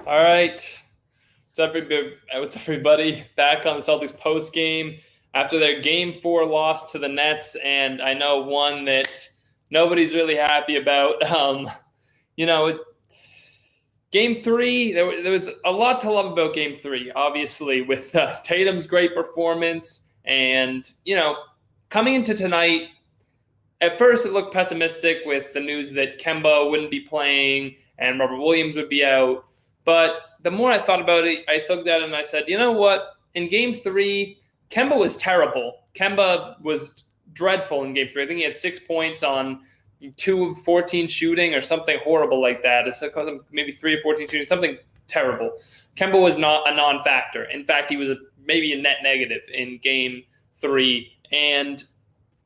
All right. What's everybody? Back on the Celtics post game after their Game 4 loss to the Nets, and I know one that nobody's really happy about. You know, Game 3, there was a lot to love about Game 3, obviously, with Tatum's great performance. And, coming into tonight, at first it looked pessimistic with the news that Kemba wouldn't be playing and Robert Williams would be out. But the more I thought about it, I looked at it and I said, you know what? In Game 3, Kemba was terrible. Kemba was dreadful in Game 3. I think he had 6 points on 2 of 14 shooting or something horrible like that. It's maybe 3 of 14 shooting, something terrible. Kemba was not a non-factor. In fact, he was maybe a net negative in Game 3. And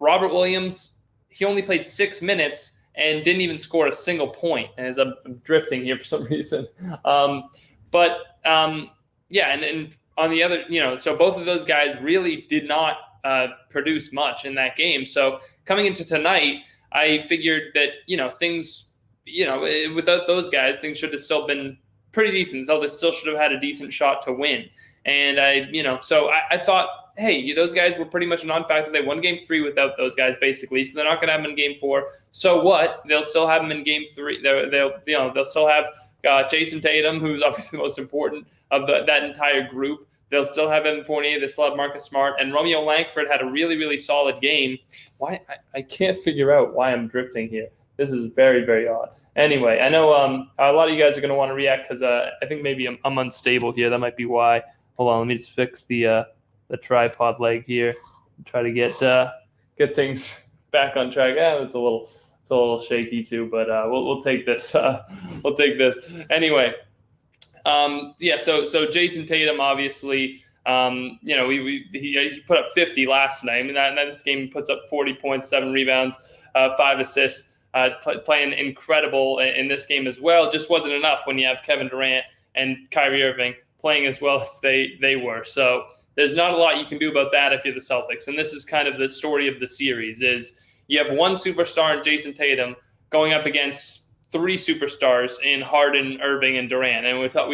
Robert Williams, he only played 6 minutes and didn't even score a single point. And as I'm drifting here for some reason. And on the other, so both of those guys really did not produce much in that game. So coming into tonight, I figured that, things, without those guys, things should have still been pretty decent. So they still should have had a decent shot to win. And I thought, hey, those guys were pretty much a non-factor. They won Game 3 without those guys, basically. So they're not going to have them in Game 4. So what? They'll still have them in Game 3. They'll still have Jason Tatum, who's obviously the most important of that entire group. They'll still have Evan Fournier. They still have Marcus Smart, and Romeo Langford had a really, really solid game. Why? I can't figure out why I'm drifting here. This is very, very odd. Anyway, I know a lot of you guys are going to want to react because I think maybe I'm unstable here. That might be why. Hold on, let me just fix the tripod leg here. Try to get things back on track. It's a little shaky too, but we'll take this. We'll take this anyway. So Jason Tatum, obviously, he put up 50 last night. I mean, this game he puts up 40 points, 7 rebounds, 5 assists, playing incredible in this game as well. It just wasn't enough when you have Kevin Durant and Kyrie Irving playing as well as they were. So there's not a lot you can do about that if you're the Celtics. And this is kind of the story of the series is you have one superstar in Jason Tatum going up against 3 superstars in Harden, Irving, and Durant. And we thought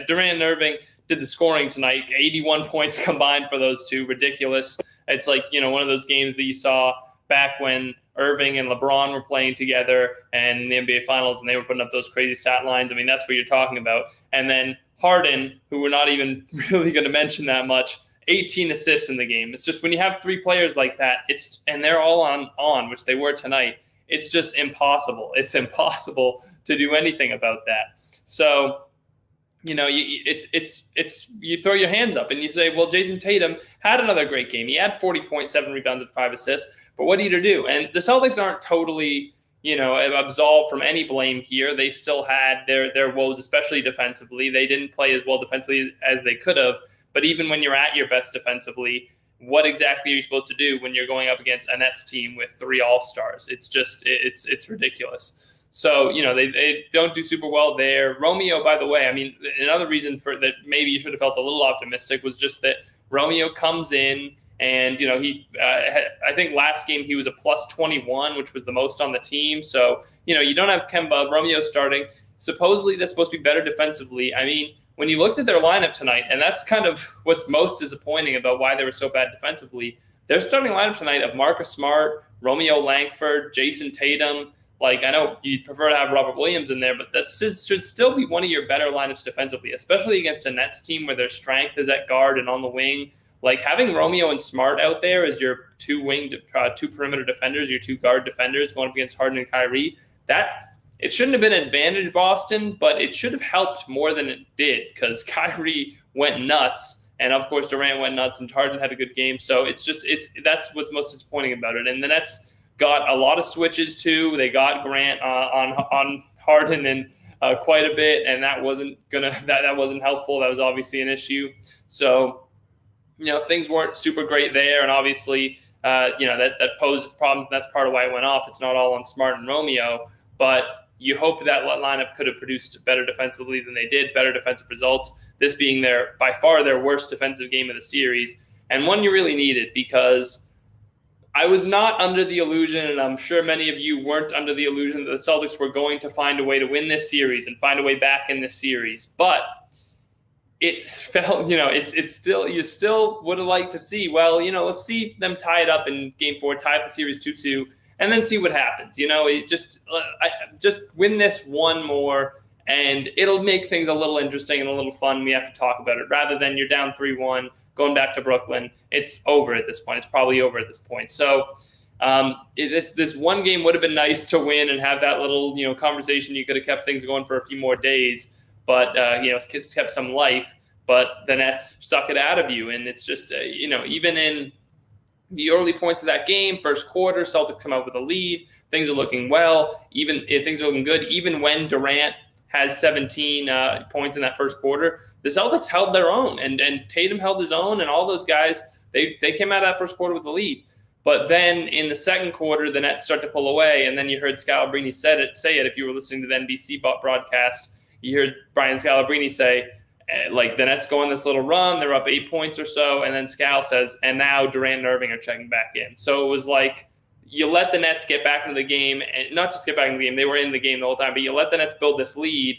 Durant and Irving did the scoring tonight, 81 points combined for those two. Ridiculous. It's like, one of those games that you saw back when Irving and LeBron were playing together and the NBA Finals, and they were putting up those crazy stat lines. I mean, that's what you're talking about. And then Harden, who we're not even really going to mention that much, 18 assists in the game. It's just when you have 3 players like that, and they're all on, which they were tonight, it's just impossible. It's impossible to do anything about that. So, you throw your hands up and you say, well, Jason Tatum had another great game. He had 40.7 rebounds and 5 assists, but what did he do? And the Celtics aren't totally, absolved from any blame here. They still had their woes, especially defensively. They didn't play as well defensively as they could have. But even when you're at your best defensively, what exactly are you supposed to do when you're going up against a Nets team with 3 All-Stars? It's just, it's ridiculous. So, they don't do super well there. Romeo, by the way, I mean, another reason for that maybe you should have felt a little optimistic was just that Romeo comes in and, I think last game he was a plus 21, which was the most on the team. So, you don't have Kemba, Romeo starting. Supposedly that's supposed to be better defensively. I mean, when you looked at their lineup tonight, and that's kind of what's most disappointing about why they were so bad defensively, their starting lineup tonight of Marcus Smart, Romeo Langford, Jason Tatum. Like, I know you'd prefer to have Robert Williams in there, but that should still be one of your better lineups defensively, especially against a Nets team where their strength is at guard and on the wing. Like, having Romeo and Smart out there as your 2 perimeter defenders, your 2 guard defenders going up against Harden and Kyrie, it shouldn't have been an advantage, Boston, but it should have helped more than it did because Kyrie went nuts. And, of course, Durant went nuts and Harden had a good game. So that's what's most disappointing about it. And the Nets got a lot of switches, too. They got Grant on Harden and quite a bit, and that wasn't helpful. That was obviously an issue. So, things weren't super great there. And, obviously, that posed problems, and that's part of why it went off. It's not all on Smart and Romeo. But you hope that lineup could have produced better defensively than they did, better defensive results, this being by far their worst defensive game of the series, and one you really needed because I was not under the illusion, and I'm sure many of you weren't under the illusion that the Celtics were going to find a way to win this series and find a way back in this series. But it felt, it's still, you still would have liked to see, well, let's see them tie it up in game 4, tie up the series 2-2, and then see what happens. It just win this one more, and it'll make things a little interesting and a little fun. We have to talk about it rather than you're down 3-1. Going back to Brooklyn, it's over at this point. It's probably over at this point. So this one game would have been nice to win and have that little conversation. You could have kept things going for a few more days, but it's kept some life. But the Nets suck it out of you, and it's just even in the early points of that game, first quarter, Celtics come out with a lead. Things are looking well. Even things are looking good. Even when Durant has 17 points in that first quarter, the Celtics held their own, and Tatum held his own, and all those guys, they came out of that first quarter with the lead. But then in the second quarter, the Nets start to pull away, and then you heard Scalabrine say it. If you were listening to the NBC broadcast, you heard Brian Scalabrine say, the Nets go on this little run, they're up 8 points or so, and then Scal says, and now Durant and Irving are checking back in. So it was like, you let the Nets get back into the game, and not just get back into the game, they were in the game the whole time, but you let the Nets build this lead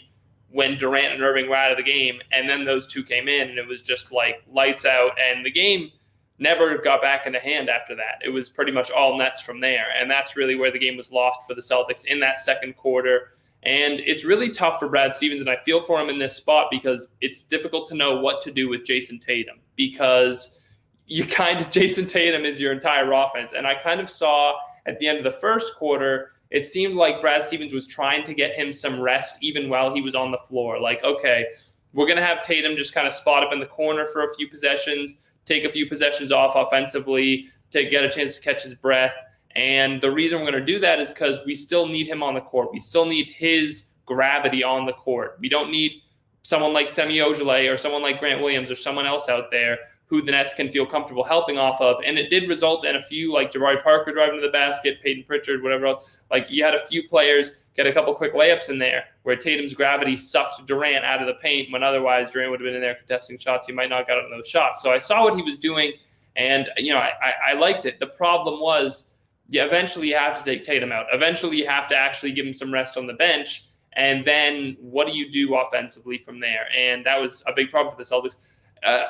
when Durant and Irving were out of the game, and then those two came in, and it was just like lights out, and the game never got back into hand after that. It was pretty much all Nets from there, and that's really where the game was lost for the Celtics in that second quarter. And it's really tough for Brad Stevens, and I feel for him in this spot because it's difficult to know what to do with Jason Tatum, because Jason Tatum is your entire offense. And I kind of saw at the end of the first quarter, it seemed like Brad Stevens was trying to get him some rest even while he was on the floor. Like, okay, we're going to have Tatum just kind of spot up in the corner for a few possessions, take a few possessions off offensively to get a chance to catch his breath. And the reason we're going to do that is because we still need him on the court. We still need his gravity on the court. We don't need someone like Semi Ojeleye or someone like Grant Williams or someone else out there who the Nets can feel comfortable helping off of. And it did result in a few, like Jabari Parker driving to the basket, Peyton Pritchard, whatever else. Like, you had a few players get a couple quick layups in there where Tatum's gravity sucked Durant out of the paint when otherwise Durant would have been in there contesting shots. He might not have gotten those shots. So I saw what he was doing, and I liked it. The problem was, eventually you have to take Tatum out. Eventually you have to actually give him some rest on the bench. And then what do you do offensively from there? And that was a big problem for the Celtics.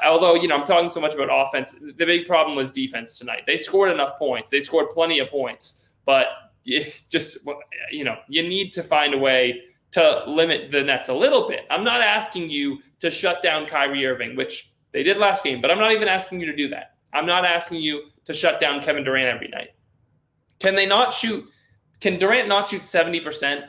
Although, I'm talking so much about offense, the big problem was defense tonight. They scored enough points. They scored plenty of points. But you need to find a way to limit the Nets a little bit. I'm not asking you to shut down Kyrie Irving, which they did last game, but I'm not even asking you to do that. I'm not asking you to shut down Kevin Durant every night. Can Durant not shoot 70%?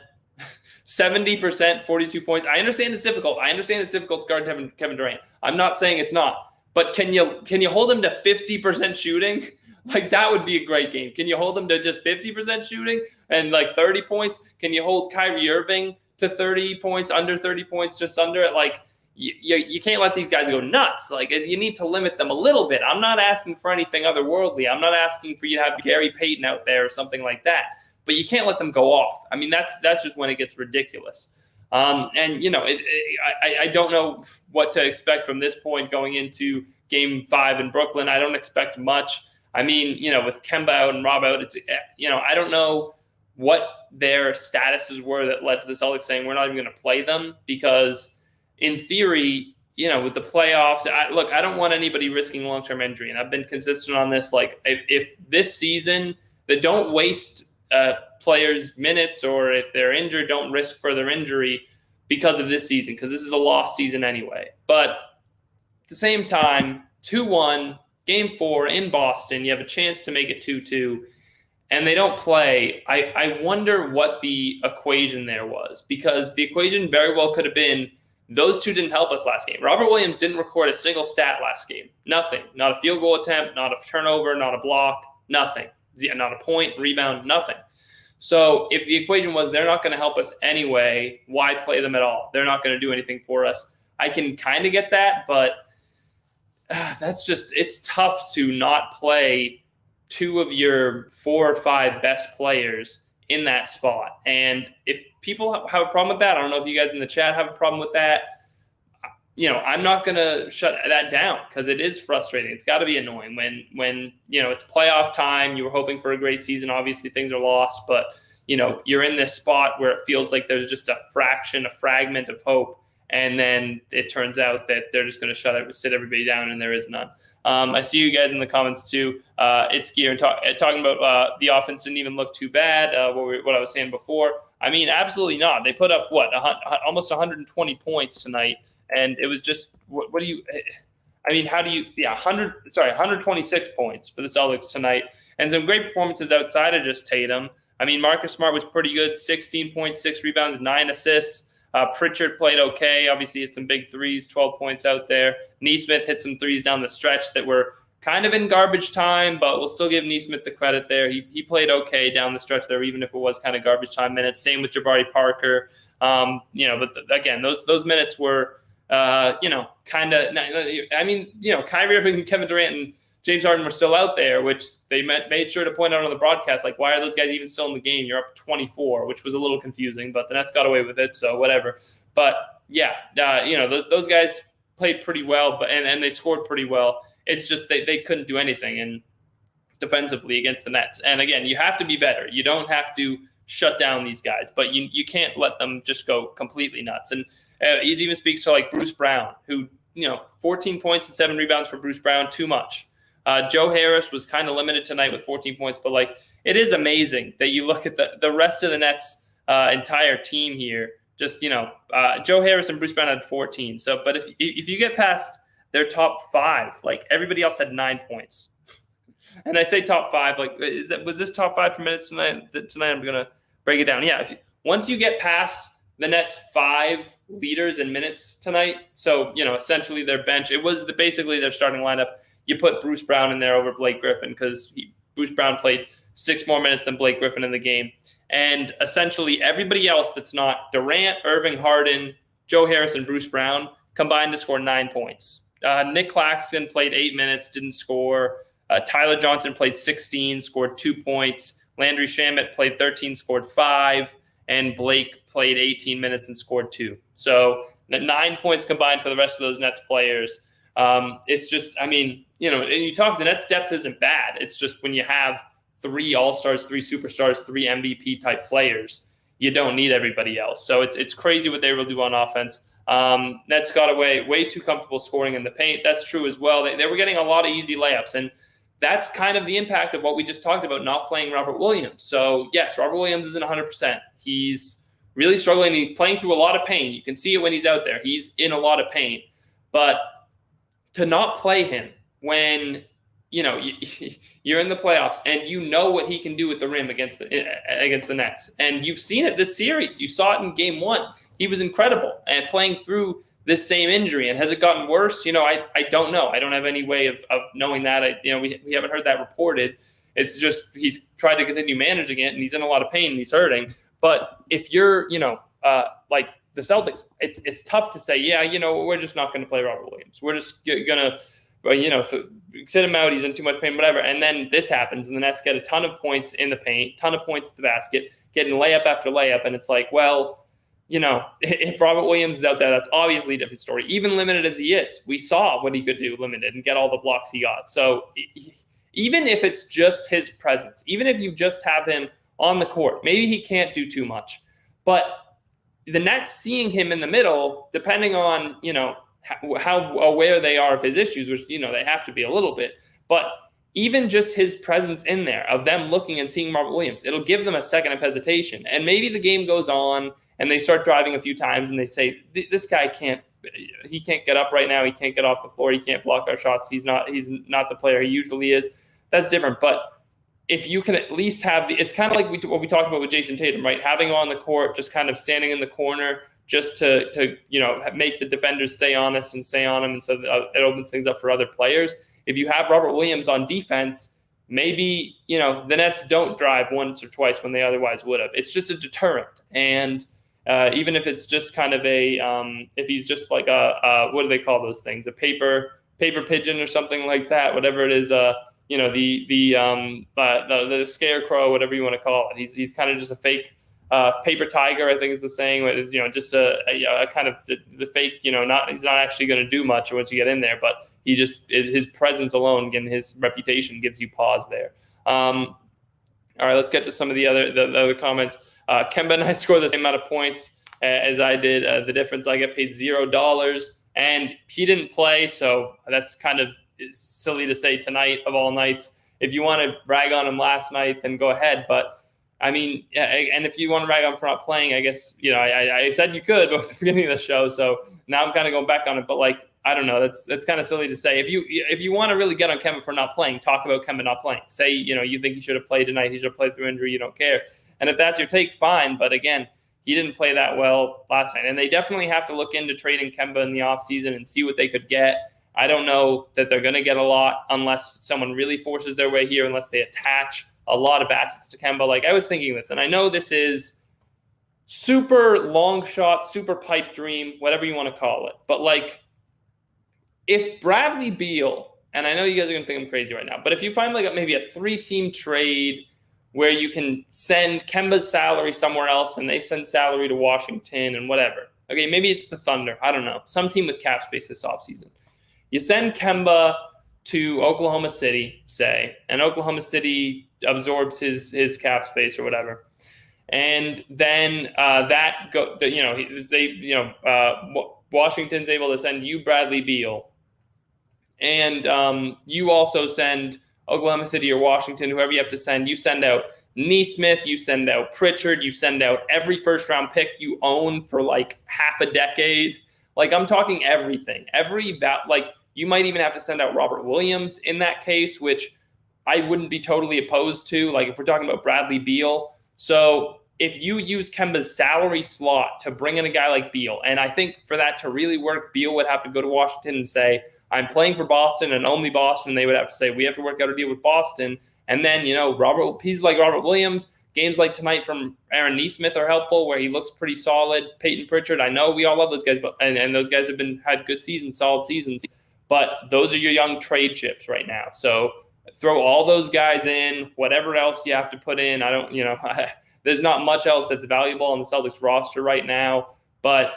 70%, 42 points. I understand it's difficult. To guard Kevin Durant. I'm not saying it's not. But can you hold him to 50% shooting? Like, that would be a great game. Can you hold him to just 50% shooting and like 30 points? Can you hold Kyrie Irving to 30 points, under 30 points, just under it? Like, you can't let these guys go nuts. Like, you need to limit them a little bit. I'm not asking for anything otherworldly. I'm not asking for you to have Gary Payton out there or something like that. But you can't let them go off. I mean, that's just when it gets ridiculous. I don't know what to expect from this point going into Game 5 in Brooklyn. I don't expect much. I mean, with Kemba out and Rob out, it's I don't know what their statuses were that led to the Celtics saying we're not even going to play them, because in theory, with the playoffs, I don't want anybody risking long-term injury, and I've been consistent on this. Like, if this season, they don't waste players' minutes, or if they're injured, don't risk further injury because of this season, because this is a lost season anyway. But at the same time, 2-1, Game 4 in Boston, you have a chance to make it 2-2, and they don't play. I wonder what the equation there was, because the equation very well could have been those two didn't help us last game. Robert Williams didn't record a single stat last game. Nothing. Not a field goal attempt, not a turnover, not a block, nothing. Not a point, rebound, nothing. So if the equation was they're not going to help us anyway, why play them at all? They're not going to do anything for us. I can kind of get that, but it's tough to not play two of your 4 or 5 best players in that spot. And if people have a problem with that, I don't know if you guys in the chat have a problem with that. I'm not going to shut that down because it is frustrating. It's got to be annoying when it's playoff time. You were hoping for a great season. Obviously, things are lost, but you're in this spot where it feels like there's just a fragment of hope, and then it turns out that they're just going to sit everybody down, and there is none. I see you guys in the comments too. It's gear talking about the offense didn't even look too bad. What I was saying before. I mean, absolutely not. They put up almost 120 points tonight. And it was just, how do you, 126 points for the Celtics tonight. And some great performances outside of just Tatum. I mean, Marcus Smart was pretty good, 16 points, 6 rebounds, 9 assists. Pritchard played okay. Obviously, hit some big threes, 12 points out there. Nesmith hit some threes down the stretch that were kind of in garbage time, but we'll still give Nesmith the credit there. He played okay down the stretch there, even if it was kind of garbage time minutes. Same with Jabari Parker. Again, those minutes were, Kyrie Irving and Kevin Durant and James Harden were still out there, which they made sure to point out on the broadcast, like, why are those guys even still in the game? You're up 24, which was a little confusing, but the Nets got away with it, so whatever. But those guys played pretty well, and they scored pretty well. It's just they couldn't do anything defensively against the Nets. And again, you have to be better. You don't have to shut down these guys, but you can't let them just go completely nuts. And it even speaks to like Bruce Brown, who 14 points and 7 rebounds for Bruce Brown, too much. Joe Harris was kind of limited tonight with 14 points, but it is amazing that you look at the rest of the Nets entire team here. Just Joe Harris and Bruce Brown had 14. So, but if you get past their top 5, everybody else had 9 points. And I say top 5, was this top 5 for minutes tonight? Tonight I'm gonna break it down. Yeah, once you get past the Nets' 5 leaders in minutes tonight, so essentially their bench, it was basically their starting lineup. You put Bruce Brown in there over Blake Griffin because Bruce Brown played 6 more minutes than Blake Griffin in the game, and essentially everybody else that's not Durant, Irving, Harden, Joe Harris, and Bruce Brown combined to score 9 points. Nick Claxton played 8 minutes, didn't score. Tyler Johnson played 16, scored 2 points. Landry Shamet played 13, scored 5. And Blake played 18 minutes and scored 2. So 9 points combined for the rest of those Nets players. It's just, and you talk, the Nets depth isn't bad. It's just when you have 3 all-stars, 3 superstars, 3 MVP type players, you don't need everybody else. So it's crazy what they will do on offense. Nets got away way too comfortable scoring in the paint. That's true as well. They were getting a lot of easy layups, and that's kind of the impact of what we just talked about, not playing Robert Williams. So yes, Robert Williams isn't 100%. He's really struggling. He's playing through a lot of pain. You can see it when he's out there. He's in a lot of pain. But to not play him when you're in the playoffs and you know what he can do with the rim against the Nets, and you've seen it this series. You saw it in Game 1. He was incredible and playing through this same injury. And has it gotten worse? I don't know. I don't have any way of knowing that. We haven't heard that reported. It's just he's tried to continue managing it, and he's in a lot of pain and he's hurting. But if you're, like the Celtics, it's tough to say, we're just not going to play Robert Williams. We're just going to, sit him out. He's in too much pain, whatever. And then this happens, and the Nets get a ton of points in the paint, ton of points at the basket, getting layup after layup. And it's like, well, if Robert Williams is out there, that's obviously a different story. Even limited as he is, we saw what he could do limited and get all the blocks he got. So even if it's just his presence, even if you just have him on the court, maybe he can't do too much. But the Nets seeing him in the middle, depending on, how aware they are of his issues, which, they have to be a little bit. But even just his presence in there, of them looking and seeing Robert Williams, it'll give them a second of hesitation. And maybe the game goes on and they start driving a few times and they say, this guy can't get up right now. He can't get off the floor. He can't block our shots. He's not the player he usually is. That's different. But if you can at least have it's kind of like what we talked about with Jason Tatum, right? Having him on the court, just kind of standing in the corner, just to make the defenders stay honest and stay on him. And so it opens things up for other players. If you have Robert Williams on defense, maybe, the Nets don't drive once or twice when they otherwise would have. It's just a deterrent. And even if it's just kind of if he's just like what do they call those things? A paper pigeon or something like that, whatever it is, the scarecrow, whatever you want to call it. He's kind of just a fake paper tiger, I think is the saying. It's, just a kind of the fake, he's not actually going to do much once you get in there, but his presence alone and his reputation gives you pause there. All right, let's get to some of the other comments. Kemba and I score the same amount of points as I did. The difference, I get paid $0, and he didn't play, so that's kind of silly to say tonight of all nights. If you want to rag on him last night, then go ahead, but I mean, and if you want to rag on him for not playing, I guess, I said you could at the beginning of the show. So now I'm kind of going back on it. But I don't know. That's kind of silly to say. If you want to really get on Kemba for not playing, talk about Kemba not playing. Say, you think he should have played tonight. He should have played through injury. You don't care. And if that's your take, fine. But again, he didn't play that well last night. And they definitely have to look into trading Kemba in the offseason and see what they could get. I don't know that they're going to get a lot unless someone really forces their way here, unless they attach a lot of assets to Kemba. I was thinking this, and I know this is super long shot, super pipe dream, whatever you want to call it. But if Bradley Beal, and I know you guys are going to think I'm crazy right now, but if you find maybe a 3-team trade where you can send Kemba's salary somewhere else and they send salary to Washington and whatever. Okay, maybe it's the Thunder. I don't know. Some team with cap space this offseason. You send Kemba to Oklahoma City, say, and Oklahoma City absorbs his cap space or whatever, and then Washington's able to send you Bradley Beal, and you also send Oklahoma City or Washington, whoever you have to send. You send out Nesmith, you send out Pritchard, you send out every first-round pick you own for half a decade. I'm talking everything, you might even have to send out Robert Williams in that case, which I wouldn't be totally opposed to, if we're talking about Bradley Beal. So if you use Kemba's salary slot to bring in a guy like Beal, and I think for that to really work, Beal would have to go to Washington and say, I'm playing for Boston and only Boston. They would have to say, we have to work out a deal with Boston. And then, he's like Robert Williams. Games like tonight from Aaron Nesmith are helpful, where he looks pretty solid. Peyton Pritchard, I know we all love those guys, but and those guys have had good seasons, solid seasons. But those are your young trade chips right now. So throw all those guys in, whatever else you have to put in. I don't, there's not much else that's valuable on the Celtics roster right now. But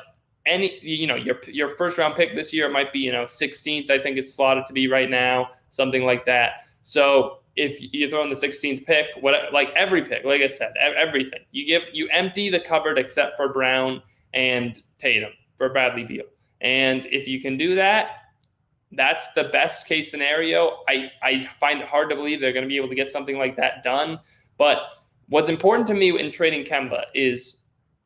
your first round pick this year might be, 16th, I think it's slotted to be right now, something like that. So if you throw in the 16th pick, every pick, like I said, everything you empty the cupboard except for Brown and Tatum for Bradley Beal. And if you can do that, that's the best case scenario. I find it hard to believe they're going to be able to get something like that done. But what's important to me in trading Kemba is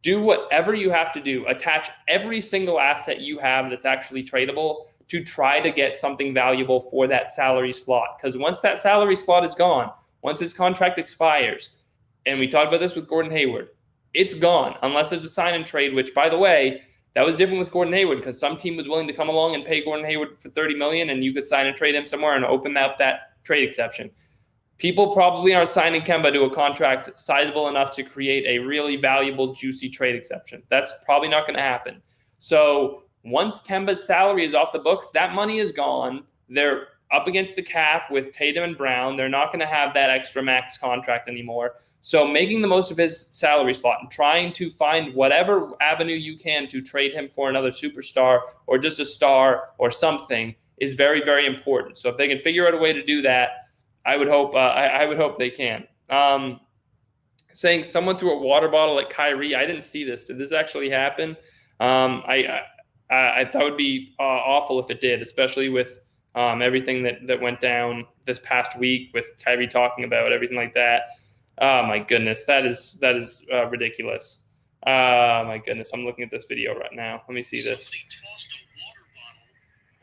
do whatever you have to do. Attach every single asset you have that's actually tradable to try to get something valuable for that salary slot. Because once that salary slot is gone, once his contract expires, and we talked about this with Gordon Hayward, it's gone unless there's a sign and trade, which, by the way, that was different with Gordon Hayward because some team was willing to come along and pay Gordon Hayward for $30 million, and you could sign and trade him somewhere and open up that trade exception. People probably aren't signing Kemba to a contract sizable enough to create a really valuable, juicy trade exception. That's probably not going to happen. So once Kemba's salary is off the books, that money is gone. They're up against the cap with Tatum and Brown. They're not going to have that extra max contract anymore. So making the most of his salary slot and trying to find whatever avenue you can to trade him for another superstar or just a star or something is very, very important. So if they can figure out a way to do that, I would hope I would hope they can. Saying someone threw a water bottle at Kyrie. I didn't see this. Did this actually happen? I thought it would be awful if it did, especially with everything that went down this past week with Kyrie talking about everything like that. Oh my goodness, that is ridiculous. My goodness, I'm looking at this video right now. Let me see this.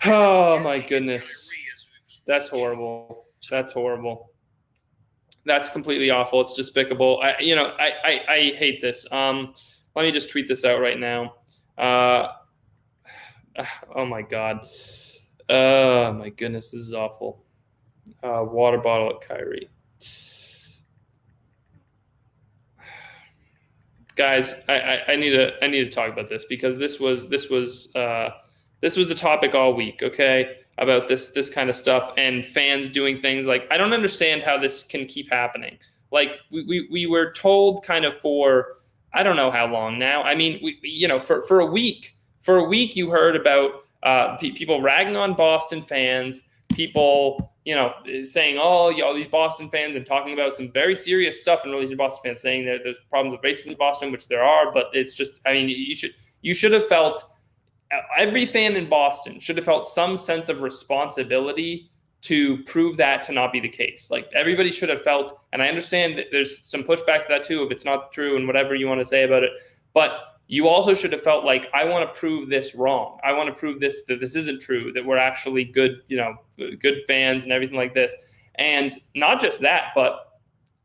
Oh my goodness, that's horrible. That's horrible. That's completely awful. It's despicable. I hate this. Let me just tweet this out right now. Oh my God. Oh my goodness, this is awful. Water bottle at Kyrie. Guys, I need to talk about this because this was a topic all week, okay, about this kind of stuff and fans doing things I don't understand how this can keep happening. We were told kind of for I don't know how long now. I mean, for a week, you heard about people ragging on Boston fans, people, saying, oh, all these Boston fans, and talking about some very serious stuff in relation to Boston fans, saying that there's problems with racism in Boston, which there are, but it's just, I mean, you should have felt, every fan in Boston should have felt some sense of responsibility to prove that to not be the case. Like, everybody should have felt, and I understand that there's some pushback to that too, if it's not true and whatever you want to say about it, but you also should have felt like, I want to prove this wrong. I want to prove that this isn't true, that we're actually good, good fans and everything like this. And not just that, but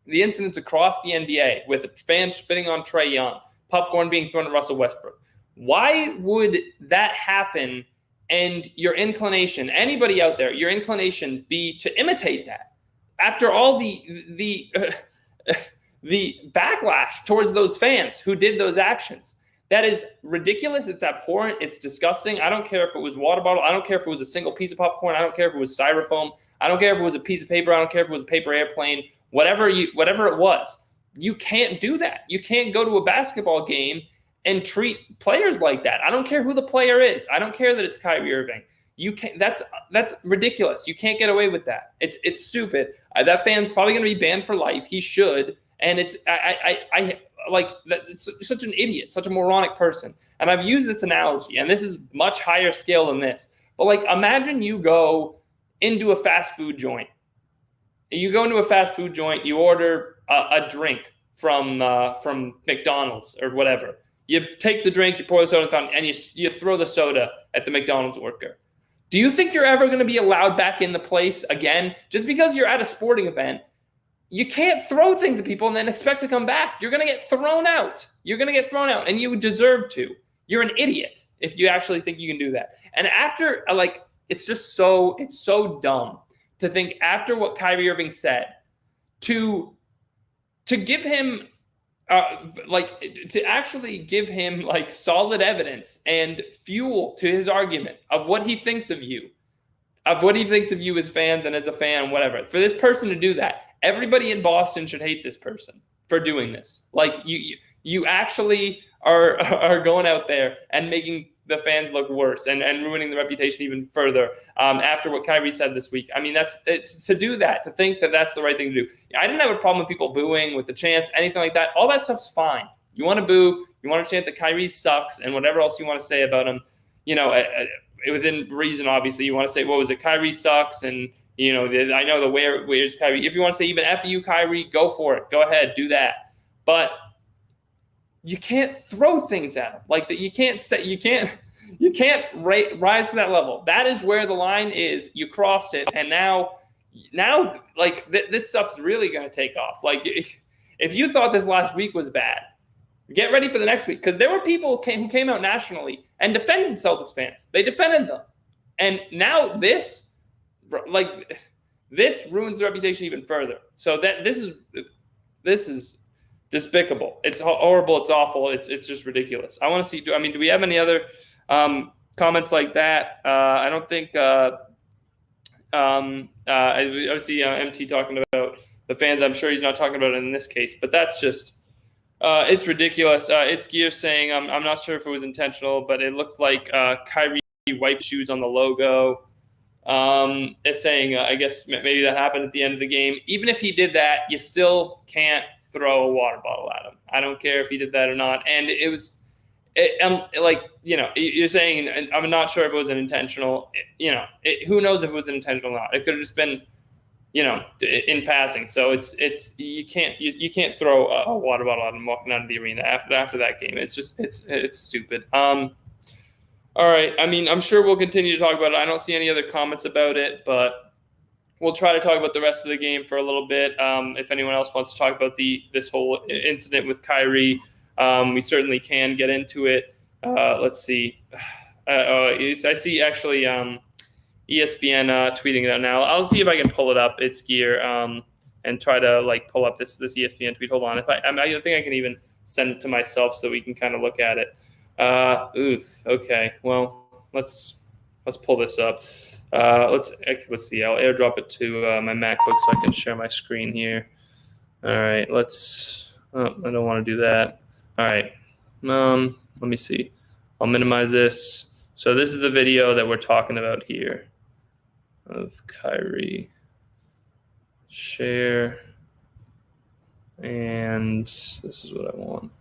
the incidents across the NBA with fans spitting on Trae Young, popcorn being thrown at Russell Westbrook. Why would that happen? And your inclination, anybody out there, your inclination be to imitate that after all the backlash towards those fans who did those actions. That is ridiculous. It's abhorrent. It's disgusting. I don't care if it was water bottle. I don't care if it was a single piece of popcorn. I don't care if it was styrofoam. I don't care if it was a piece of paper. I don't care if it was a paper airplane. Whatever it was, you can't do that. You can't go to a basketball game and treat players like that. I don't care who the player is. I don't care that it's Kyrie Irving. You can't. That's ridiculous. You can't get away with that. It's stupid. That fan's probably going to be banned for life. He should. And it's I like that. It's such an idiot, such a moronic person. And I've used this analogy, and this is much higher scale than this. But like, imagine you go into a fast food joint. You go into a fast food joint. You order a drink from McDonald's or whatever. You take the drink, you pour the soda in the fountain, and you throw the soda at the McDonald's worker. Do you think you're ever going to be allowed back in the place again? Just because you're at a sporting event, you can't throw things at people and then expect to come back. You're going to get thrown out. You're going to get thrown out, and you deserve to. You're an idiot if you actually think you can do that. And after, it's so dumb to think, after what Kyrie Irving said, to give him, to actually give him solid evidence and fuel to his argument of what he thinks of you, as fans and as a fan, whatever. For this person to do that, everybody in Boston should hate this person for doing this. Like, you actually are going out there and making the fans look worse and ruining the reputation even further after what Kyrie said this week. I mean, it's to do that, to think that that's the right thing to do. I didn't have a problem with people booing, with the chants, anything like that. All that stuff's fine. You want to boo, you want to chant that Kyrie sucks and whatever else you want to say about him, within reason, obviously. You want to say, what was it, Kyrie sucks, and I know the where's Kyrie. If you want to say even F you, Kyrie, go for it. Go ahead, do that. But you can't throw things at him like that. You can't rise to that level. That is where the line is. You crossed it, and now this stuff's really going to take off. Like, if you thought this last week was bad, get ready for the next week, because there were people who came out nationally and defended Celtics fans. They defended them, and now this ruins the reputation even further. So that this is despicable. It's horrible. It's awful. It's just ridiculous. I want to see. Do we have any other comments like that? I don't think. I see MT talking about the fans. I'm sure he's not talking about it in this case, but that's just. It's ridiculous. It's Gear saying, I'm not sure if it was intentional, but it looked like Kyrie wiped shoes on the logo. It's saying, I guess maybe that happened at the end of the game. Even if he did that, you still can't throw a water bottle at him. I don't care if he did that or not. And it was, you're saying, I'm not sure if it was an intentional, who knows if it was an intentional or not. It could have just been, in passing. So it's you can't throw a water bottle at him walking out of the arena after that game. It's just it's stupid. All right. I mean, I'm sure we'll continue to talk about it. I don't see any other comments about it, but we'll try to talk about the rest of the game for a little bit. If anyone else wants to talk about this whole incident with Kyrie, we certainly can get into it. Let's see. I see actually ESPN tweeting it out now. I'll see if I can pull it up. It's Gear and try to pull up this ESPN tweet. Hold on. I think I can even send it to myself so we can kind of look at it. Okay. Well, let's pull this up. Let's see. I'll airdrop it to my MacBook so I can share my screen here. All right. I don't want to do that. All right. Let me see. I'll minimize this. So this is the video that we're talking about here of Kyrie. Share. And this is what I want.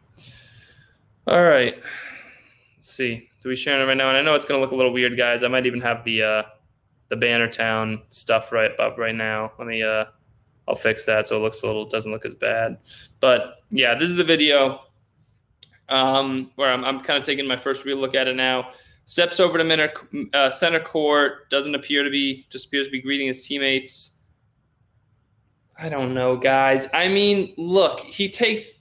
All right. Let's see. Do we share it right now? And I know it's going to look a little weird, guys. I might even have the Bannertown stuff right up right now. Let me I'll fix that so it looks doesn't look as bad. But yeah, this is the video where I'm kind of taking my first real look at it now. Steps over to center court. Just appears to be greeting his teammates. I don't know, guys. I mean, look, it's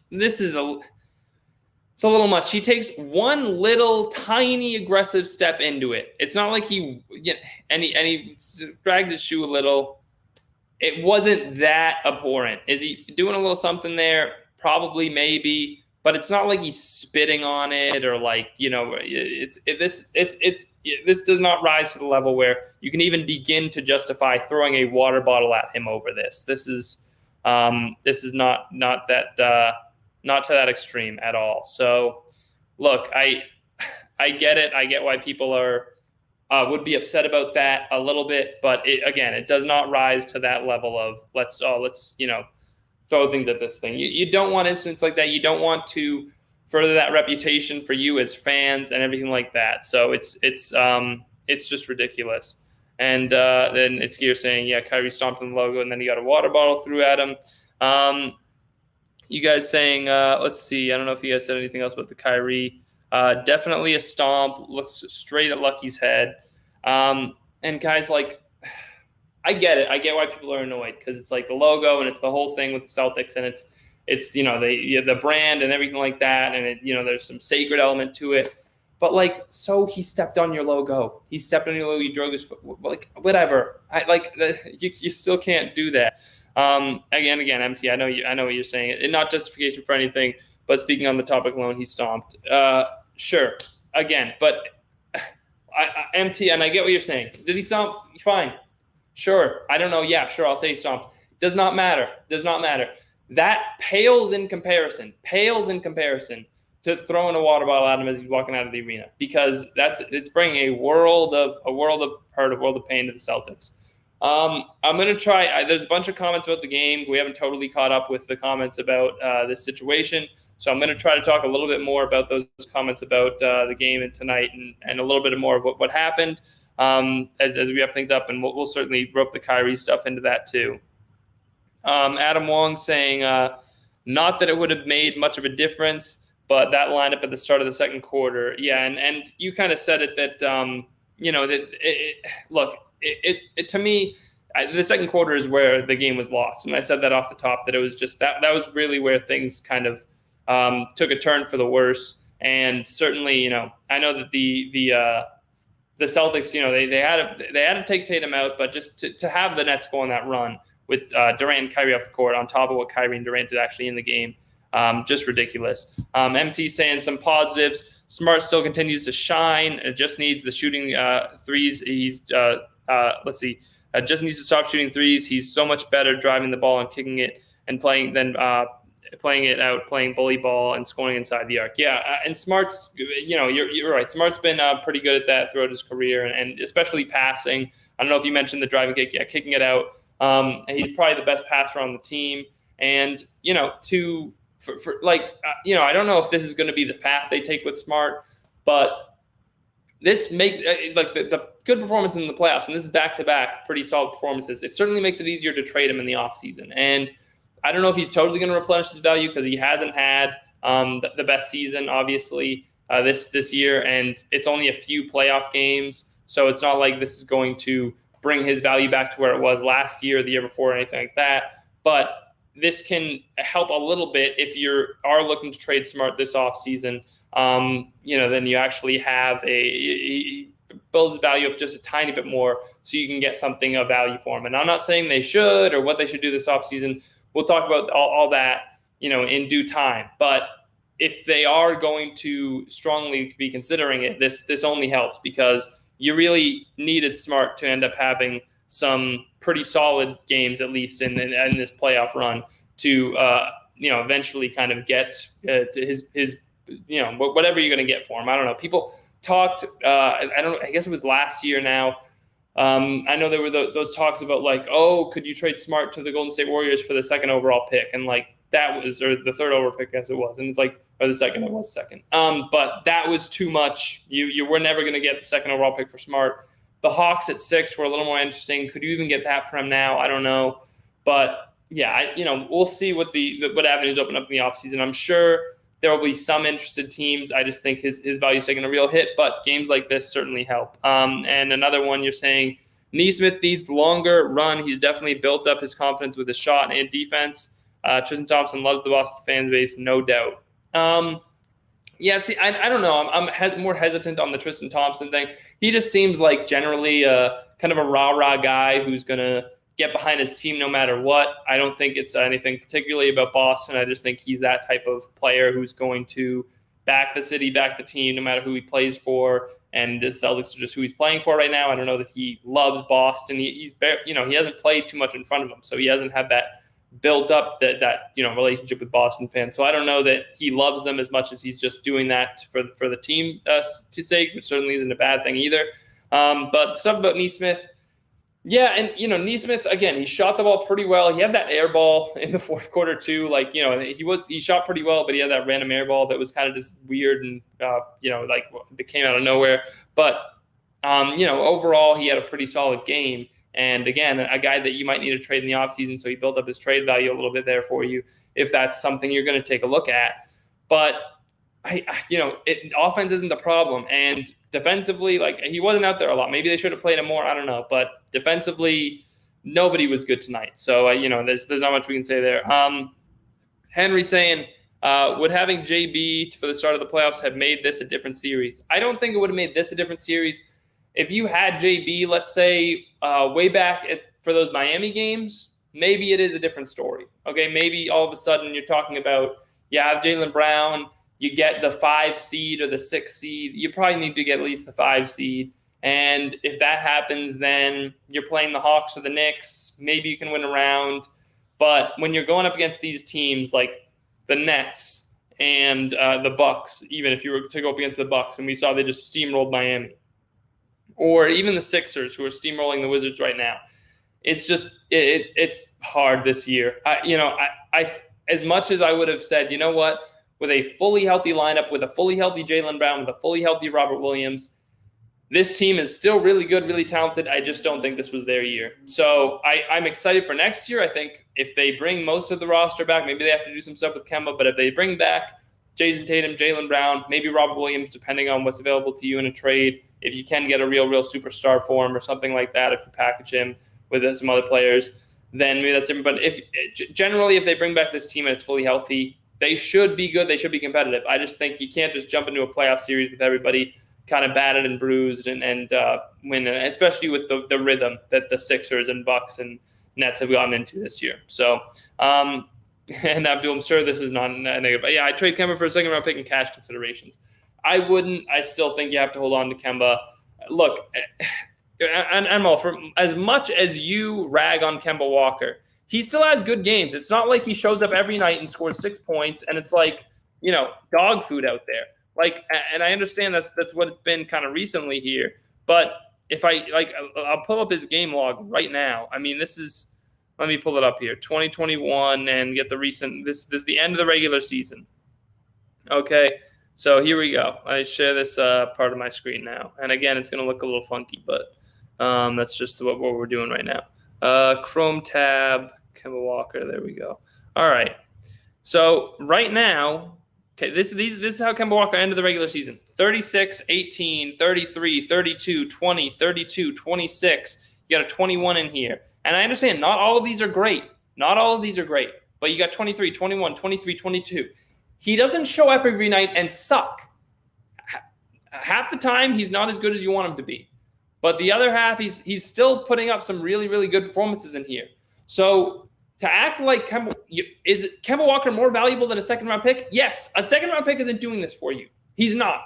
a little much. He takes one little tiny aggressive step into it. It's not like he drags his shoe a little. It wasn't that abhorrent. Is he doing a little something there? Probably, maybe. But it's not like he's spitting on it or like, this does not rise to the level where you can even begin to justify throwing a water bottle at him over this. This is not to that extreme at all. So, look, I get it. I get why people would be upset about that a little bit, but it does not rise to that level of let's throw things at this thing. You don't want incidents like that. You don't want to further that reputation for you as fans and everything like that. So it's just ridiculous. And then it's here saying, yeah, Kyrie stomped on the logo, and then he got a water bottle threw at him. You guys saying, let's see. I don't know if you guys said anything else about the Kyrie. Definitely a stomp. Looks straight at Lucky's head. And guys, like, I get it. I get why people are annoyed because it's like the logo and it's the whole thing with the Celtics and it's the brand and everything like that, and there's some sacred element to it. But like, so he stepped on your logo. He stepped on your logo. You drug his foot. Like, whatever. You still can't do that. Again, MT. I know what you're saying. And not justification for anything, but speaking on the topic alone, he stomped. Sure. Again, but MT, and I get what you're saying. Did he stomp? Fine. Sure. I don't know. Yeah, sure. I'll say he stomped. Does not matter. That pales in comparison to throwing a water bottle at him as he's walking out of the arena, because it's bringing a world of hurt, a world of pain to the Celtics. I'm going to try. There's a bunch of comments about the game. We haven't totally caught up with the comments about this situation. So I'm going to try to talk a little bit more about those comments about the game and tonight and a little bit more of what happened. As we wrap things up, and we'll certainly rope the Kyrie stuff into that too. Adam Wong saying, not that it would have made much of a difference, but that lineup at the start of the second quarter, yeah, and you kind of said it that to me, the second quarter is where the game was lost, and I said that off the top that it was just that was really where things kind of took a turn for the worse, and certainly I know that the Celtics, they had to take Tatum out, but just to have the Nets go on that run with Durant and Kyrie off the court on top of what Kyrie and Durant did actually in the game, just ridiculous. MT saying some positives. Smart still continues to shine. It just needs the shooting threes. He's just needs to stop shooting threes. He's so much better driving the ball and kicking it and playing bully ball and scoring inside the arc. Yeah, and Smart's, you're right. Smart's been pretty good at that throughout his career, and especially passing. I don't know if you mentioned the driving kick. Yeah, kicking it out. He's probably the best passer on the team. And, I don't know if this is going to be the path they take with Smart, but this makes the good performance in the playoffs, and this is back-to-back pretty solid performances. It certainly makes it easier to trade him in the offseason. And I don't know if he's totally going to replenish his value because he hasn't had the best season, obviously, this year, and it's only a few playoff games, so it's not like this is going to bring his value back to where it was last year or the year before or anything like that. But this can help a little bit if you are looking to trade Smart this offseason. Then you actually have he builds value up just a tiny bit more so you can get something of value for him. And I'm not saying they should or what they should do this offseason. We'll talk about all that, in due time. But if they are going to strongly be considering it, this only helps because you really needed Smart to end up having some pretty solid games, at least in this playoff run, to eventually kind of get to his whatever you're going to get for him. I don't know. People talked, I guess it was last year now. I know there were those talks about like, oh, could you trade Smart to the Golden State Warriors for the second overall pick? And like that was, or the third overall pick, I guess it was. And it's like, or the second, it was second. But that was too much. You were never going to get the second overall pick for Smart. The Hawks at 6 were a little more interesting. Could you even get that from now? I don't know. But yeah, we'll see what what avenues open up in the offseason. I'm sure there will be some interested teams. I just think his value is taking a real hit, but games like this certainly help. And another one, you're saying Nesmith needs longer run. He's definitely built up his confidence with his shot and defense. Tristan Thompson loves the Boston fan base, no doubt. Yeah, see, I don't know. I'm more hesitant on the Tristan Thompson thing. He just seems like generally kind of a rah-rah guy who's going to get behind his team no matter what. I don't think it's anything particularly about Boston. I just think he's that type of player who's going to back the city, back the team, no matter who he plays for. And the Celtics are just who he's playing for right now. I don't know that he loves Boston. He hasn't played too much in front of him, so he hasn't had that built up that relationship with Boston fans. So I don't know that he loves them as much as he's just doing that for the team to sake, which certainly isn't a bad thing either. But stuff about Nesmith, yeah, and Nesmith again, he shot the ball pretty well. He had that air ball in the fourth quarter too. Like he shot pretty well, but he had that random air ball that was kind of just weird and like that came out of nowhere. But overall, he had a pretty solid game. And again, a guy that you might need to trade in the offseason, so he built up his trade value a little bit there for you if that's something you're going to take a look at. But offense isn't the problem, and defensively, like he wasn't out there a lot. Maybe they should have played him more. I don't know, but defensively, nobody was good tonight. So there's not much we can say there. Henry saying, would having JB for the start of the playoffs have made this a different series? I don't think it would have made this a different series. If you had JB, let's say, way back for those Miami games, maybe it is a different story. Okay, maybe all of a sudden you're talking about, you have Jaylen Brown, you get the 5 seed or the 6 seed. You probably need to get at least the 5 seed. And if that happens, then you're playing the Hawks or the Knicks. Maybe you can win a round. But when you're going up against these teams like the Nets and the Bucks, even if you were to go up against the Bucks, and we saw they just steamrolled Miami, or even the Sixers, who are steamrolling the Wizards right now. It's just it's hard this year. I as much as I would have said, you know what, with a fully healthy lineup, with a fully healthy Jaylen Brown, with a fully healthy Robert Williams, this team is still really good, really talented. I just don't think this was their year. So I'm excited for next year. I think if they bring most of the roster back, maybe they have to do some stuff with Kemba, but if they bring back Jason Tatum, Jaylen Brown, maybe Robert Williams, depending on what's available to you in a trade, if you can get a real superstar for him or something like that, if you package him with some other players, then maybe that's different. But if they bring back this team and it's fully healthy, they should be good. They should be competitive. I just think you can't just jump into a playoff series with everybody kind of battered and bruised and win, especially with the rhythm that the Sixers and Bucks and Nets have gotten into this year. So, and Abdul, I'm sure this is not negative. But yeah, I trade Kemba for a second round pick and cash considerations. I wouldn't. I still think you have to hold on to Kemba. Look, and for as much as you rag on Kemba Walker, he still has good games. It's not like he shows up every night and scores 6 points, and it's like, dog food out there. Like, and I understand that's what it's been kind of recently here. But if I'll pull up his game log right now. I mean, let me pull it up here, 2021, and get the recent. This is the end of the regular season. Okay. So here we go. I share this part of my screen now. And again, it's going to look a little funky, but that's just what we're doing right now. Chrome tab, Kemba Walker. There we go. All right. So right now, okay, this is how Kemba Walker ended the regular season. 36, 18, 33, 32, 20, 32, 26. You got a 21 in here. And I understand not all of these are great. But you got 23, 21, 23, 22. He doesn't show up every night and suck. Half the time, he's not as good as you want him to be. But the other half, he's still putting up some really, really good performances in here. So to act like is Kemba Walker more valuable than a second-round pick? Yes. A second-round pick isn't doing this for you. He's not.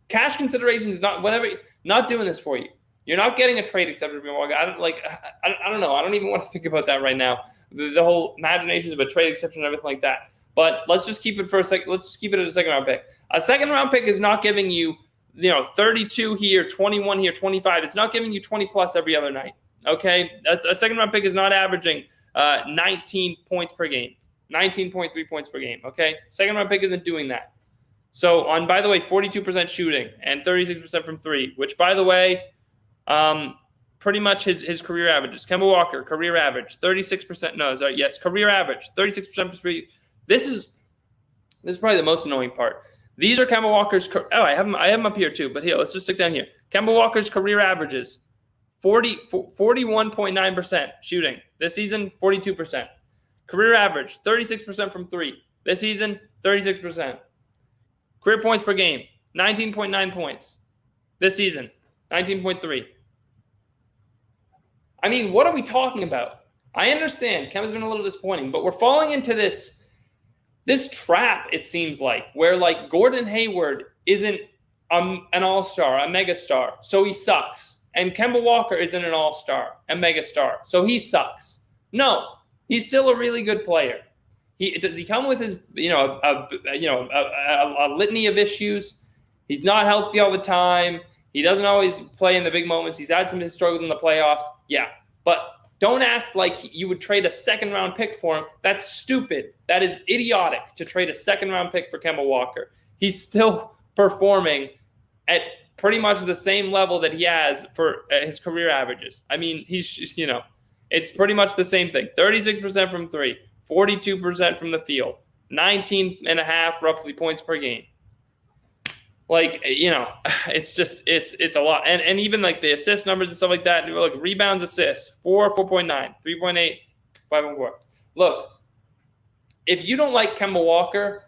Cash considerations, not doing this for you. You're not getting a trade except for Kemba Walker. I don't know. I don't even want to think about that right now. The whole imaginations of a trade exception and everything like that. But let's just keep it for a second. Let's just keep it at a second-round pick. A second-round pick is not giving you, 32 here, 21 here, 25. It's not giving you 20-plus every other night, okay? A second-round pick is not averaging 19 points per game, 19.3 points per game, okay? Second-round pick isn't doing that. So, by the way, 42% shooting and 36% from three, which, by the way, pretty much his career averages. Kemba Walker, career average, 36%. No, sorry, yes, career average, 36% from three. This is probably the most annoying part. These are Kemba Walker's. I have them up here too. But here, let's just stick down here. Kemba Walker's career averages: 41.9% shooting this season, 42%. Career average: 36% from three this season, 36%. Career points per game: 19.9 points this season, 19.3. I mean, what are we talking about? I understand Kemba's been a little disappointing, but we're falling into this trap, it seems like, where like Gordon Hayward isn't an all-star, a megastar, so he sucks. And Kemba Walker isn't an all-star, a megastar, so he sucks. No, he's still a really good player. Does he come with his, a litany of issues? He's not healthy all the time. He doesn't always play in the big moments. He's had some of his struggles in the playoffs. Yeah, but don't act like you would trade a second-round pick for him. That's stupid. That is idiotic to trade a second-round pick for Kemba Walker. He's still performing at pretty much the same level that he has for his career averages. I mean, he's just, it's pretty much the same thing. 36% from three, 42% from the field, 19.5 roughly points per game. Like, it's just, it's a lot. And even like the assist numbers and stuff like that, look, rebounds, assists, 4.9, 3.8, 5.4. Look, if you don't like Kemba Walker,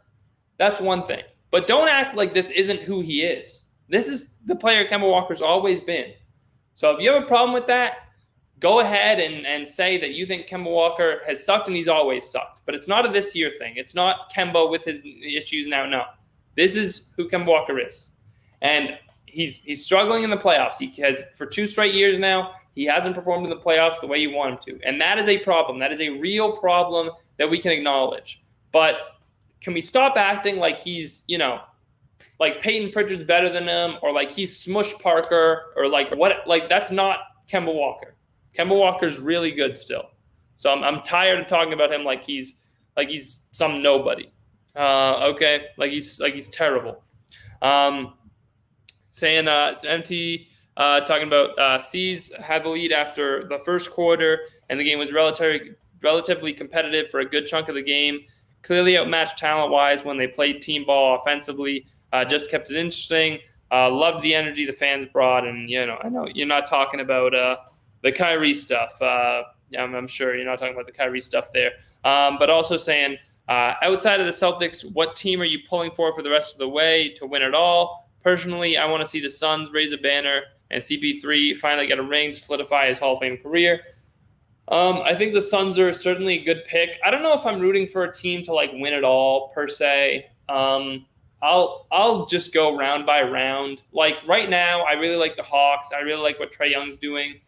that's one thing. But don't act like this isn't who he is. This is the player Kemba Walker's always been. So if you have a problem with that, go ahead and say that you think Kemba Walker has sucked and he's always sucked. But it's not a this year thing. It's not Kemba with his issues now. No. This is who Kemba Walker is. And he's struggling in the playoffs. He has, for 2 straight years now, he hasn't performed in the playoffs the way you want him to. And that is a problem. That is a real problem that we can acknowledge. But can we stop acting like he's, like Peyton Pritchard's better than him, or like he's Smush Parker, or like what? Like that's not Kemba Walker. Kemba Walker's really good still. So I'm tired of talking about him like he's some nobody. Okay, like he's terrible. Saying MT talking about C's had the lead after the first quarter, and the game was relatively competitive for a good chunk of the game. Clearly outmatched talent-wise when they played team ball offensively. Just kept it interesting. Loved the energy the fans brought, and I know you're not talking about the Kyrie stuff. I'm sure you're not talking about the Kyrie stuff there. But also saying, outside of the Celtics, what team are you pulling for the rest of the way to win it all? Personally, I want to see the Suns raise a banner and CP3 finally get a ring to solidify his Hall of Fame career. I think the Suns are certainly a good pick. I don't know if I'm rooting for a team to like win it all per se. I'll just go round by round. Like right now, I really like the Hawks. I really like what Trae Young's doing.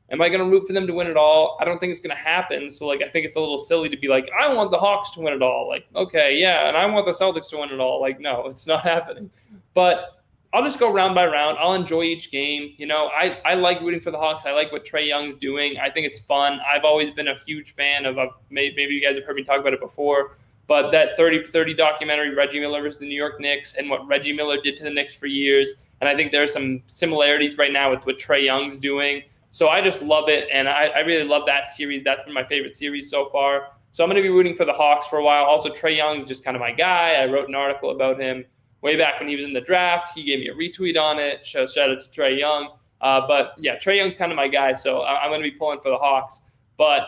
Am I going to root for them to win it all? I don't think it's going to happen. So like, I think it's a little silly to be like, I want the Hawks to win it all. Like, okay, yeah, and I want the Celtics to win it all. Like, no, it's not happening. But I'll just go round by round. I'll enjoy each game. I like rooting for the Hawks. I like what Trae Young's doing. I think it's fun. I've always been a huge fan of maybe you guys have heard me talk about it before, but that 30-30 documentary, Reggie Miller versus the New York Knicks, and what Reggie Miller did to the Knicks for years. And I think there's some similarities right now with what Trae Young's doing. So I just love it, and I really love that series. That's been my favorite series so far. So I'm going to be rooting for the Hawks for a while. Also, Trae Young's just kind of my guy. I wrote an article about him way back when he was in the draft. He gave me a retweet on it. Shout out to Trae Young. But yeah, Trae Young's kind of my guy, so I'm going to be pulling for the Hawks. But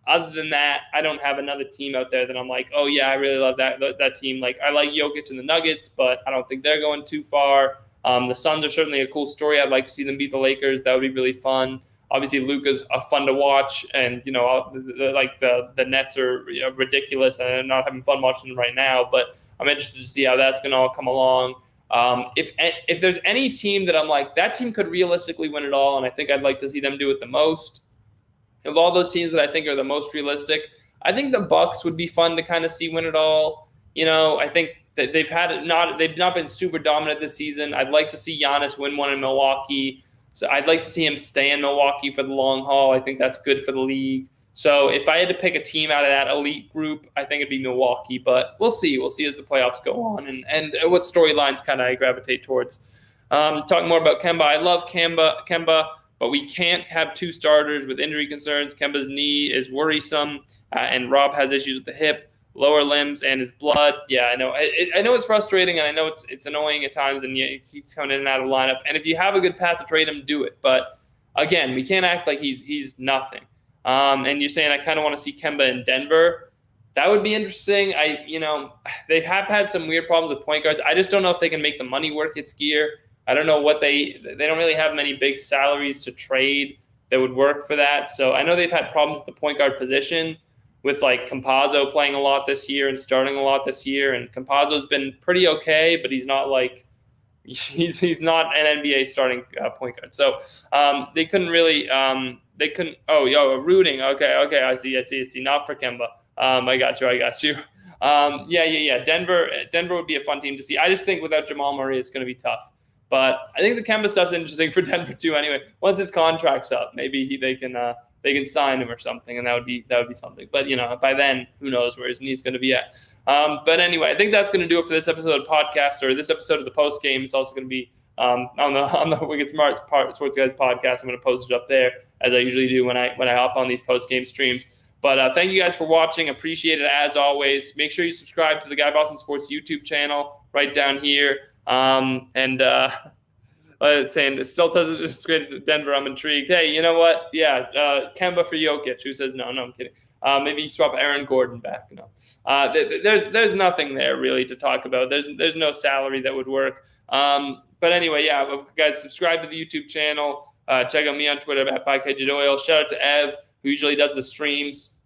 other than that, I don't have another team out there that I'm like, oh yeah, I really love that team. Like I like Jokic and the Nuggets, but I don't think they're going too far. The Suns are certainly a cool story. I'd like to see them beat the Lakers. That would be really fun. Obviously, Luka's fun to watch, and the Nets are ridiculous, and I'm not having fun watching them right now. But I'm interested to see how that's going to all come along. If there's any team that I'm like, that team could realistically win it all, and I think I'd like to see them do it the most. Of all those teams that I think are the most realistic, I think the Bucks would be fun to kind of see win it all. I think that they've not been super dominant this season. I'd like to see Giannis win one in Milwaukee. So I'd like to see him stay in Milwaukee for the long haul. I think that's good for the league. So if I had to pick a team out of that elite group, I think it'd be Milwaukee. But we'll see. We'll see as the playoffs go on and what storylines kind of I gravitate towards. Talking more about Kemba. I love Kemba, but we can't have two starters with injury concerns. Kemba's knee is worrisome, and Rob has issues with the hip, lower limbs, and his blood. Yeah, I know. I know it's frustrating, and I know it's annoying at times, and he keeps coming in and out of the lineup. And if you have a good path to trade him, do it. But again, we can't act like he's nothing. And you're saying I kind of want to see Kemba in Denver. That would be interesting. They have had some weird problems with point guards. I just don't know if they can make the money work at Skier. I don't know what they don't really have many big salaries to trade that would work for that. So I know they've had problems with the point guard position with like Campazzo playing a lot this year and starting a lot this year. And Campazzo's been pretty okay, but he's not like he's not an NBA starting point guard. So they couldn't really they couldn't. Oh, rooting. Okay. I see. Not for Kemba. I got you. Yeah. Denver would be a fun team to see. I just think without Jamal Murray, it's going to be tough. But I think the Kemba stuff's interesting for Denver too. Anyway, once his contract's up, maybe they can sign him or something, and that would be something. But by then, who knows where his knee's going to be at. But anyway, I think that's going to do it for this episode of podcast, or this episode of the post game. It's also going to be on the Wicked Smart Sports Guys podcast. I'm going to post it up there as I usually do when I hop on these post game streams. But thank you guys for watching. Appreciate it as always. Make sure you subscribe to the Guy Boston Sports YouTube channel right down here. Saying it still doesn't great Denver. I'm intrigued. Hey, you know what? Yeah, Kemba for Jokic. Who says no? No, I'm kidding. Maybe you swap Aaron Gordon back. No, there's nothing there really to talk about. There's no salary that would work. But anyway, yeah, guys, subscribe to the YouTube channel. Check out me on Twitter at @ByKJoyle. Shout out to Ev, who usually does the streams,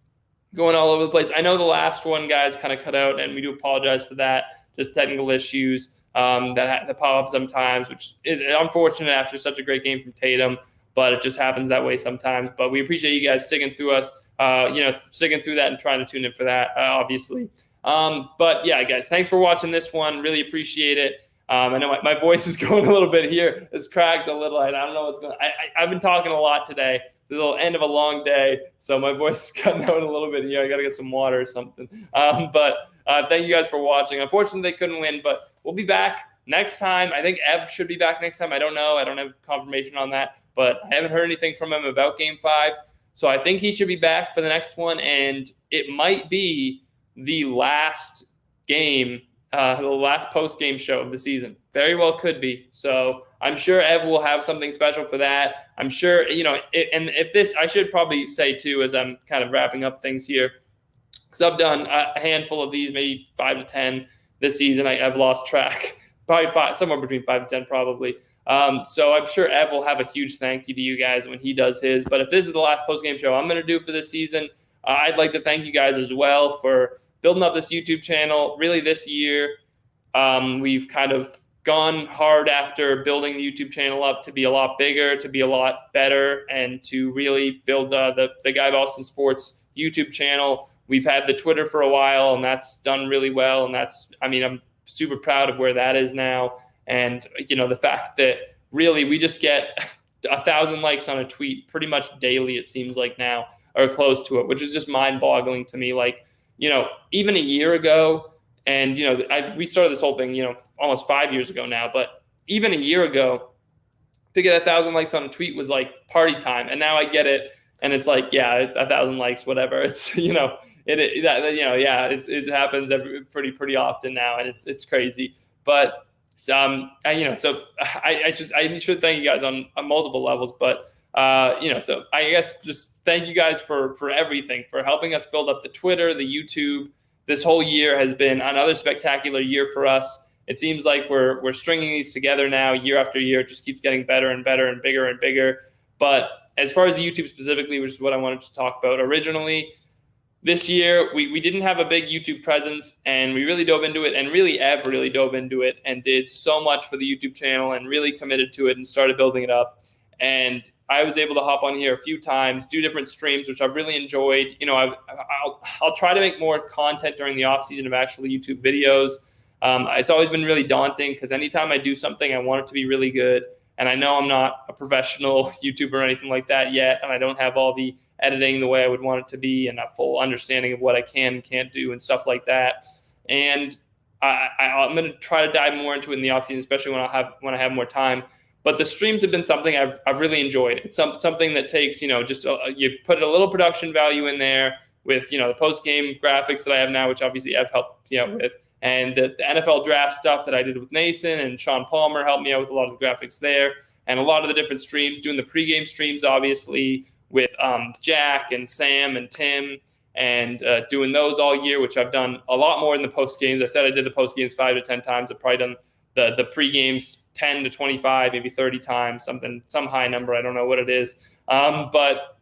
going all over the place. I know the last one, guys, kind of cut out, and we do apologize for that. Just technical issues. That pop up sometimes, which is unfortunate after such a great game from Tatum, but it just happens that way sometimes. But we appreciate you guys sticking through us, sticking through that and trying to tune in for that, obviously. But yeah, guys, thanks for watching this one. Really appreciate it. I know my voice is going a little bit here. It's cracked a little. I don't know what's going on. I've been talking a lot today. It's the end of a long day, so my voice is cutting out a little bit here. I got to get some water or something. But thank you guys for watching. Unfortunately, they couldn't win, but we'll be back next time. I think Ev should be back next time. I don't know. I don't have confirmation on that, but I haven't heard anything from him about Game 5. So I think he should be back for the next one, and it might be the last game, the last post-game show of the season. Very well could be. So I'm sure Ev will have something special for that. I'm sure, and if this, I should probably say too, as I'm kind of wrapping up things here, because I've done a handful of these, maybe 5 to 10 this season. I've lost track, probably 5, somewhere between 5 to 10 probably. So I'm sure Ev will have a huge thank you to you guys when he does his. But if this is the last post-game show I'm going to do for this season, I'd like to thank you guys as well for building up this YouTube channel. Really this year, we've kind of gone hard after building the YouTube channel up to be a lot bigger, to be a lot better, and to really build the Guy Boston Sports YouTube channel. We've had the Twitter for a while, and that's done really well. And I'm super proud of where that is now. And, the fact that really we just get 1,000 likes on a tweet pretty much daily, it seems like now, or close to it, which is just mind-boggling to me. Like, even a year ago, and, we started this whole thing, almost 5 years ago now, but even a year ago, to get 1,000 likes on a tweet was like party time. And now I get it, and it's like, yeah, 1,000 likes, whatever. It's, it happens pretty often now, and it's crazy. But so I should thank you guys on multiple levels. But so I guess just thank you guys for everything, for helping us build up the Twitter, the YouTube. This whole year has been another spectacular year for us. It seems like we're stringing these together now year after year. It just keeps getting better and better and bigger and bigger. But as far as the YouTube specifically, which is what I wanted to talk about originally, this year we didn't have a big YouTube presence, and we really dove into it, and really Ev really dove into it and did so much for the YouTube channel and really committed to it and started building it up. And I was able to hop on here a few times, do different streams, which I've really enjoyed. I'll try to make more content during the off season of actually YouTube videos. It's always been really daunting because anytime I do something, I want it to be really good. And I know I'm not a professional YouTuber or anything like that yet, and I don't have all the editing the way I would want it to be and a full understanding of what I can and can't do and stuff like that. And I'm going to try to dive more into it in the offseason, especially when I have more time. But the streams have been something I've really enjoyed. It's something that takes, you put a little production value in there with, the post-game graphics that I have now, which obviously I've helped with. And the NFL draft stuff that I did with Nason and Sean Palmer helped me out with a lot of the graphics there. And a lot of the different streams, doing the pregame streams, obviously, with Jack and Sam and Tim, and doing those all year, which I've done a lot more in the post games. I said I did the post games 5 to 10 times. I've probably done the pre games 10 to 25, maybe 30 times, some high number. I don't know what it is, but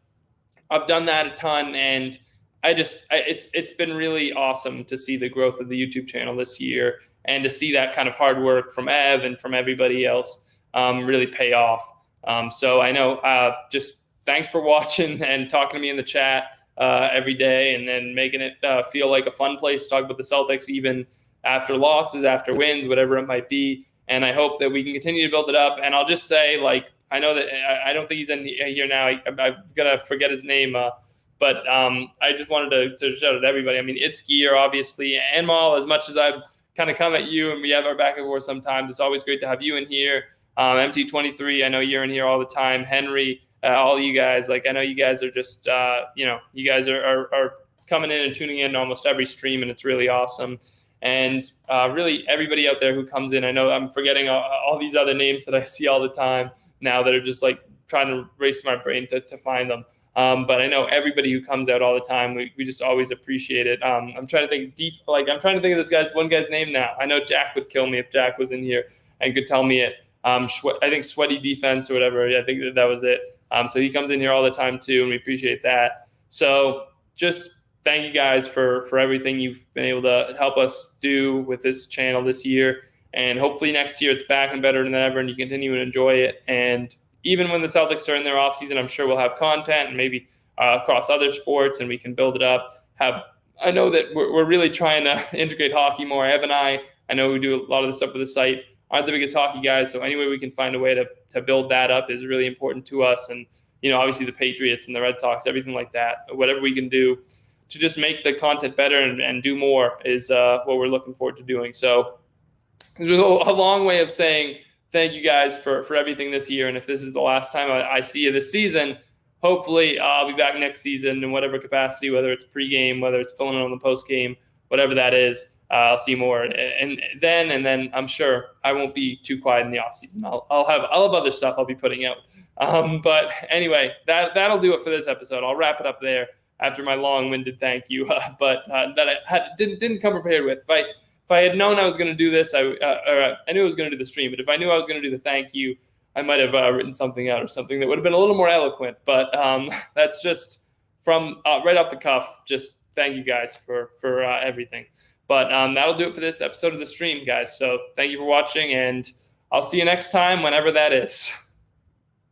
I've done that a ton, and it's been really awesome to see the growth of the YouTube channel this year, and to see that kind of hard work from Ev and from everybody else really pay off. So I know, just thanks for watching and talking to me in the chat every day, and then making it feel like a fun place to talk about the Celtics, even after losses, after wins, whatever it might be. And I hope that we can continue to build it up. And I'll just say, I know that I don't think he's in here now. I'm going to forget his name. But I just wanted to shout out to everybody. I mean, it's Gear, obviously, and Mal, as much as I've kind of come at you and we have our back and forth sometimes, it's always great to have you in here. MT23, I know you're in here all the time. Henry, all you guys, I know you guys are just, you guys are coming in and tuning in almost every stream, and it's really awesome. And really everybody out there who comes in, I know I'm forgetting all these other names that I see all the time now that are just trying to race my brain to find them. But I know everybody who comes out all the time, we just always appreciate it. I'm trying to think I'm trying to think of this one guy's name now. I know Jack would kill me if Jack was in here and could tell me it. I think Sweaty Defense or whatever. I think that was it. So he comes in here all the time too, and we appreciate that. So just thank you guys for everything you've been able to help us do with this channel this year. And hopefully next year it's back and better than ever, and you continue to enjoy it. And even when the Celtics are in their offseason, I'm sure we'll have content, and maybe across other sports, and we can build it up. I know that we're really trying to integrate hockey more. Ev and I know we do a lot of the stuff with the site, aren't the biggest hockey guys. So any way we can find a way to build that up is really important to us. And, obviously the Patriots and the Red Sox, everything like that, whatever we can do to just make the content better and do more is what we're looking forward to doing. So there's a long way of saying thank you guys for everything this year. And if this is the last time I see you this season, hopefully I'll be back next season in whatever capacity, whether it's pregame, whether it's filling in on the postgame, whatever that is. I'll see more. And then I'm sure I won't be too quiet in the off season. I'll have other stuff I'll be putting out. But anyway, that'll do it for this episode. I'll wrap it up there after my long-winded thank you. But that I didn't come prepared with. If I had known I was going to do this, I knew I was going to do the stream, but if I knew I was going to do the thank you, I might have written something out or something that would have been a little more eloquent. But that's just from right off the cuff. Just thank you guys for everything. But that'll do it for this episode of the stream, guys. So thank you for watching, and I'll see you next time, whenever that is.